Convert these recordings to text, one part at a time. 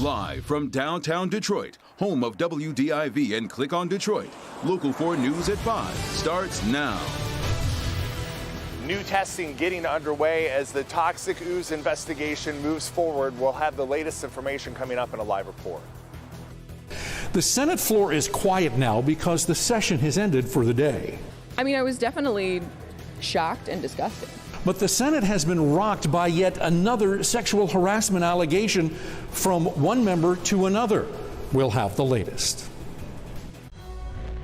Live from downtown Detroit, home of WDIV and Click on Detroit, Local 4 News at 5 starts now. New testing getting underway as the toxic ooze investigation moves forward. We'll have the latest information coming up in a live report. The Senate floor is quiet now because the session has ended for the day. I mean, I was definitely shocked and disgusted. But the Senate has been rocked by yet another sexual harassment allegation from one member to another. We'll have the latest.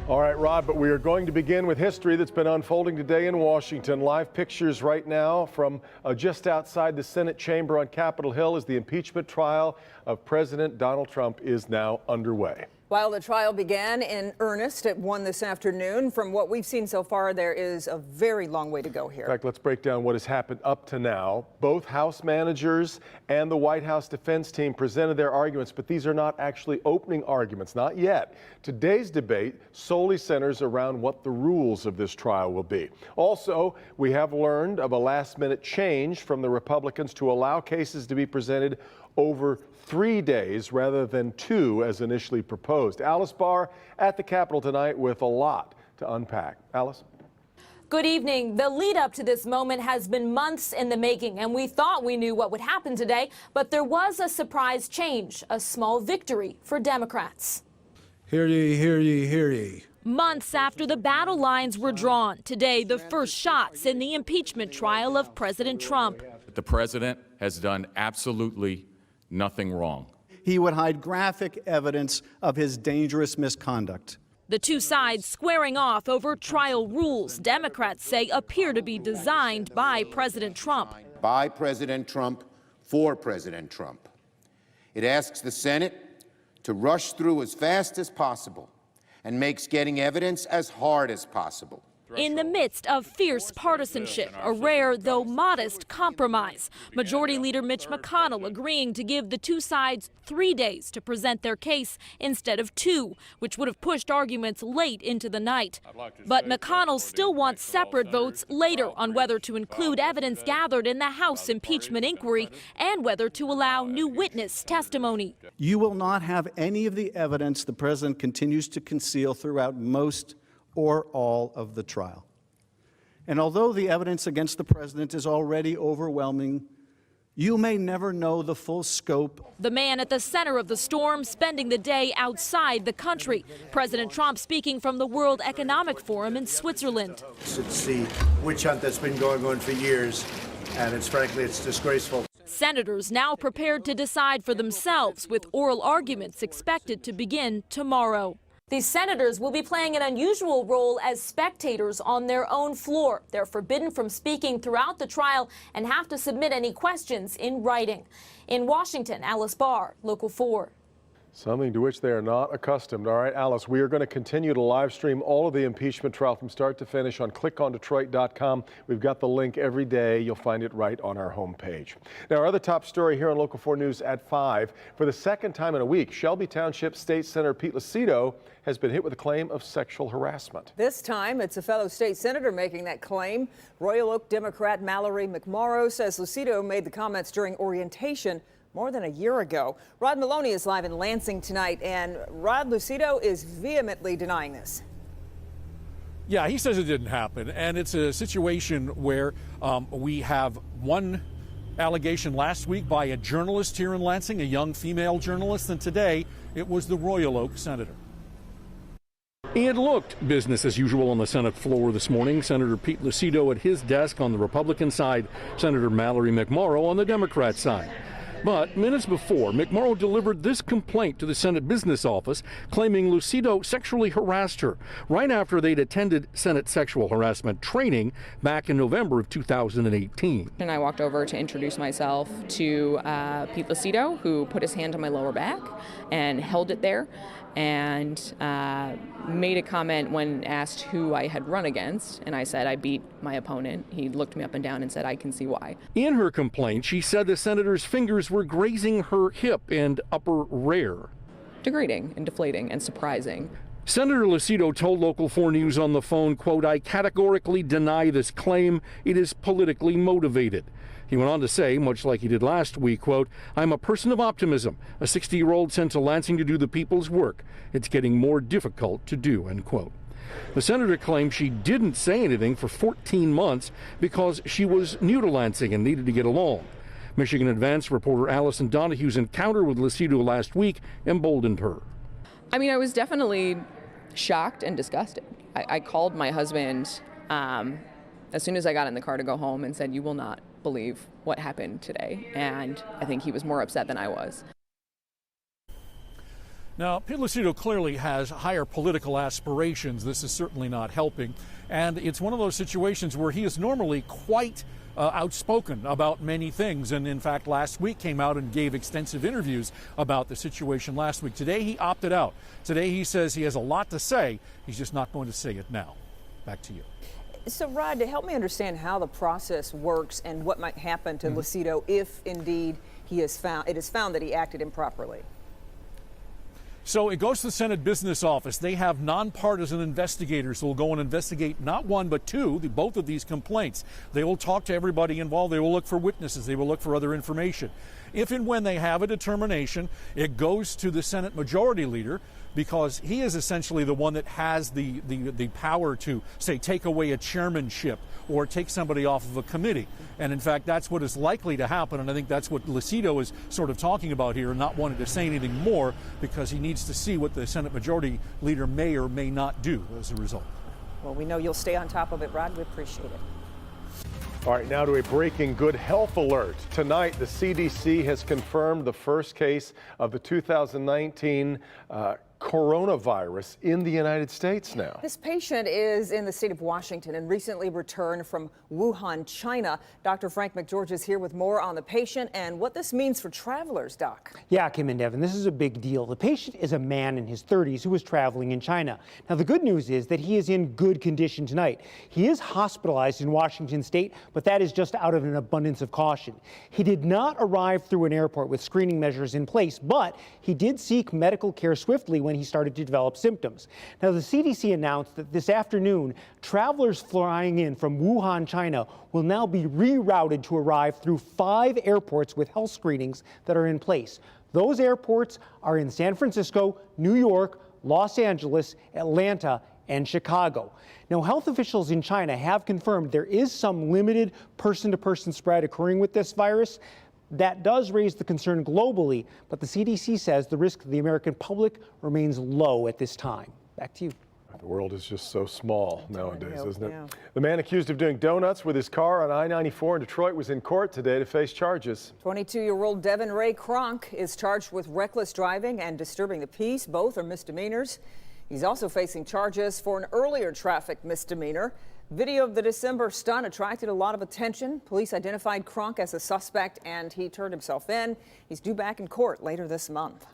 All right, Rod, but we are going to begin with history that's been unfolding today in Washington. Live pictures right now from just outside the Senate chamber on Capitol Hill as the impeachment trial of President Donald Trump is now underway. While the trial began in earnest at 1 this afternoon, from what we've seen so far, there is a very long way to go here. In fact, let's break down what has happened up to now. Both House managers and the White House defense team presented their arguments, but these are not actually opening arguments, not yet. Today's debate solely centers around what the rules of this trial will be. Also, we have learned of a last-minute change from the Republicans to allow cases to be presented over 3 days rather than 2 as initially proposed. Alice Barr at the Capitol tonight with a lot to unpack. Alice? Good evening. The lead up to this moment has been months in the making, and we thought we knew what would happen today, but there was a surprise change, a small victory for Democrats. Hear ye, hear ye, hear ye. Months after the battle lines were drawn, today the first shots in the impeachment trial of President Trump. The president has done absolutely nothing wrong. He would hide graphic evidence of his dangerous misconduct. The two sides squaring off over trial rules Democrats say appear to be designed by President Trump. By President Trump, for President Trump. It asks the Senate to rush through as fast as possible and makes getting evidence as hard as possible. In the midst of fierce partisanship, a rare though modest compromise, Majority Leader Mitch McConnell agreeing to give the two sides 3 days to present their case instead of 2, which would have pushed arguments late into the night. But McConnell still wants separate votes later on whether to include evidence gathered in the House impeachment inquiry and whether to allow new witness testimony. You will not have any of the evidence the president continues to conceal throughout most or all of the trial. And although the evidence against the president is already overwhelming, you may never know the full scope. The man at the center of the storm spending the day outside the country. President Trump speaking from the World Economic Forum in Switzerland. It's the witch hunt that's been going on for years, and frankly, it's disgraceful. Senators now prepared to decide for themselves, with oral arguments expected to begin tomorrow. These senators will be playing an unusual role as spectators on their own floor. They're forbidden from speaking throughout the trial and have to submit any questions in writing. In Washington, Alice Barr, Local 4. Something to which they are not accustomed. All right, Alice, we are going to continue to live stream all of the impeachment trial from start to finish on clickondetroit.com. We've got the link every day. You'll find it right on our homepage. Now, our other top story here on Local 4 News at 5. For the second time in a week, Shelby Township State Senator Pete Lucido has been hit with a claim of sexual harassment. This time, it's a fellow state senator making that claim. Royal Oak Democrat Mallory McMorrow says Lucido made the comments during orientation more than a year ago. Rod Maloney is live in Lansing tonight, and Rod, Lucido is vehemently denying this. Yeah, he says it didn't happen, and it's a situation where we have one allegation last week by a journalist here in Lansing, a young female journalist, and today it was the Royal Oak senator. It looked business as usual on the Senate floor this morning. Senator Pete Lucido at his desk on the Republican side, Senator Mallory McMorrow on the Democrat side. But minutes before, McMorrow delivered this complaint to the Senate Business Office, claiming Lucido sexually harassed her right after they'd attended Senate sexual harassment training back in November of 2018. And I walked over to introduce myself to Pete Lucido, who put his hand on my lower back and held it there, and made a comment when asked who I had run against, and I said I beat my opponent. He looked me up and down and said, I can see why. In her complaint, she said the senator's fingers were grazing her hip and upper rear. Degrading and deflating and surprising. Senator Lucido told Local 4 News on the phone, quote, I categorically deny this claim. It is politically motivated. He went on to say, much like he did last week, quote, "I'm a person of optimism, a 60-year-old sent to Lansing to do the people's work. It's getting more difficult to do," end quote. The senator claimed she didn't say anything for 14 months because she was new to Lansing and needed to get along. Michigan Advance reporter Allison Donahue's encounter with Lucido last week emboldened her. I mean, I was definitely shocked and disgusted. I called my husband as soon as I got in the car to go home and said, "You will not believe what happened today." And I think he was more upset than I was. Now, Pete Lucido clearly has higher political aspirations. This is certainly not helping. And it's one of those situations where he is normally quite outspoken about many things. And in fact, last week came out and gave extensive interviews about the situation last week. Today, he opted out. Today, he says he has a lot to say. He's just not going to say it now. Back to you. So, Rod, to help me understand how the process works and what might happen to Lucido if indeed it is found that he acted improperly. So it goes to the Senate Business Office. They have nonpartisan investigators who will go and investigate not one but two, both of these complaints. They will talk to everybody involved. They will look for witnesses. They will look for other information. If and when they have a determination, it goes to the Senate Majority Leader, because he is essentially the one that has the power to, say, take away a chairmanship or take somebody off of a committee. And in fact, that's what is likely to happen. And I think that's what Lucido is sort of talking about here and not wanting to say anything more, because he needs to see what the Senate Majority Leader may or may not do as a result. Well, we know you'll stay on top of it, Rod. We appreciate it. All right, now to a breaking good health alert. Tonight, the CDC has confirmed the first case of the 2019 coronavirus in the United States now. This patient is in the state of Washington and recently returned from Wuhan, China. Dr. Frank McGeorge is here with more on the patient and what this means for travelers, Doc. Yeah, Kim and Devin, this is a big deal. The patient is a man in his 30s who was traveling in China. Now, the good news is that he is in good condition tonight. He is hospitalized in Washington state, but that is just out of an abundance of caution. He did not arrive through an airport with screening measures in place, but he did seek medical care swiftly when he started to develop symptoms. Now, the CDC announced that this afternoon, travelers flying in from Wuhan, China will now be rerouted to arrive through 5 airports with health screenings that are in place. Those airports are in San Francisco, New York, Los Angeles, Atlanta, and Chicago. Now, health officials in China have confirmed there is some limited person-to-person spread occurring with this virus. That does raise the concern globally, but the CDC says the risk to the American public remains low at this time. Back to you. The world is just so small nowadays, isn't it? Yeah. The man accused of doing donuts with his car on I-94 in Detroit was in court today to face charges. 22-year-old Devin Ray Cronk is charged with reckless driving and disturbing the peace. Both are misdemeanors. He's also facing charges for an earlier traffic misdemeanor. Video of the December stunt attracted a lot of attention. Police identified Cronk as a suspect and he turned himself in. He's due back in court later this month.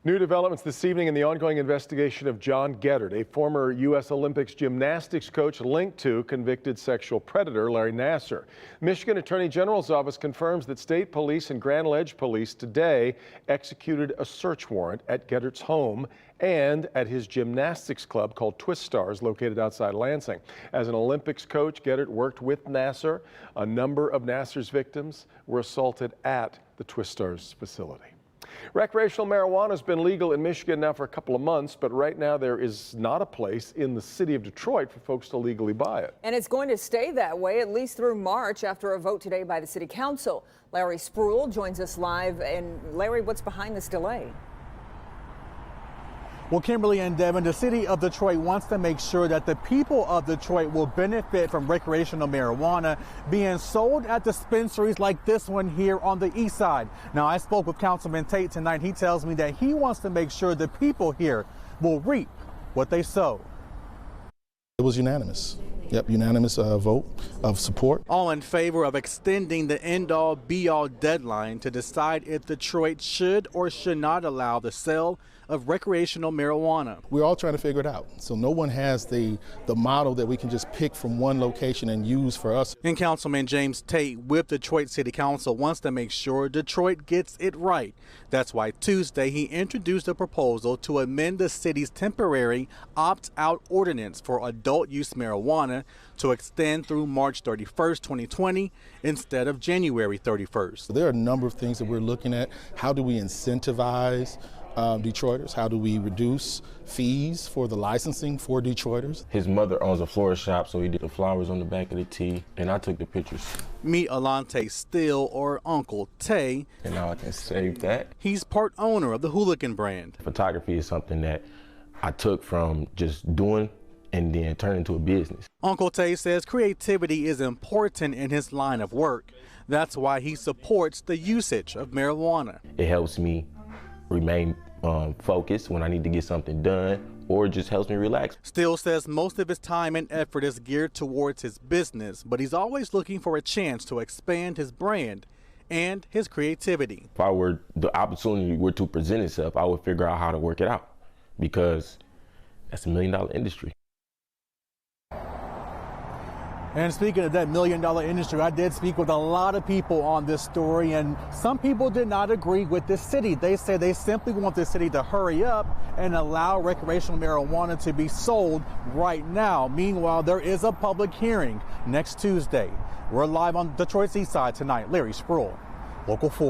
New developments this evening in the ongoing investigation of John Geddard, a former U.S. Olympics gymnastics coach linked to convicted sexual predator Larry Nassar. Michigan Attorney General's office confirms that state police and Grand Ledge police today executed a search warrant at Geddard's home and at his gymnastics club called Twist Stars, located outside Lansing. As an Olympics coach, Geddard worked with Nassar. A number of Nassar's victims were assaulted at the Twist Stars facility. Recreational marijuana has been legal in Michigan now for a couple of months, but right now there is not a place in the city of Detroit for folks to legally buy it. And it's going to stay that way at least through March after a vote today by the city council. Larry Spruill joins us live. And Larry, what's behind this delay? Well, Kimberly and Devin, the city of Detroit wants to make sure that the people of Detroit will benefit from recreational marijuana being sold at dispensaries like this one here on the east side. Now, I spoke with Councilman Tate tonight. He tells me that he wants to make sure the people here will reap what they sow. It was unanimous. Yep, unanimous vote of support. All in favor of extending the end-all be-all deadline to decide if Detroit should or should not allow the sale of recreational marijuana. We're all trying to figure it out. So no one has the model that we can just pick from one location and use for us. And Councilman James Tate with Detroit City Council wants to make sure Detroit gets it right. That's why Tuesday he introduced a proposal to amend the city's temporary opt-out ordinance for adult use marijuana marijuana to extend through March 31st, 2020 instead of January 31st. There are a number of things that we're looking at. How do we incentivize Detroiters? How do we reduce fees for the licensing for Detroiters? His mother owns a florist shop, so he did the flowers on the back of the tee, and I took the pictures. Meet Alante Steele, or Uncle Tay. And now I can save that. He's part owner of the Hooligan brand. Photography is something that I took from just doing and then turned into a business. Uncle Tay says creativity is important in his line of work. That's why he supports the usage of marijuana. It helps me remain focused when I need to get something done, or it just helps me relax. Steele says most of his time and effort is geared towards his business, but he's always looking for a chance to expand his brand and his creativity. If the opportunity were to present itself, I would figure out how to work it out, because that's $1 million industry. And speaking of that $1 million industry, I did speak with a lot of people on this story, and some people did not agree with the city. They say they simply want the city to hurry up and allow recreational marijuana to be sold right now. Meanwhile, there is a public hearing next Tuesday. We're live on Detroit's East Side tonight. Larry Sproul, Local 4.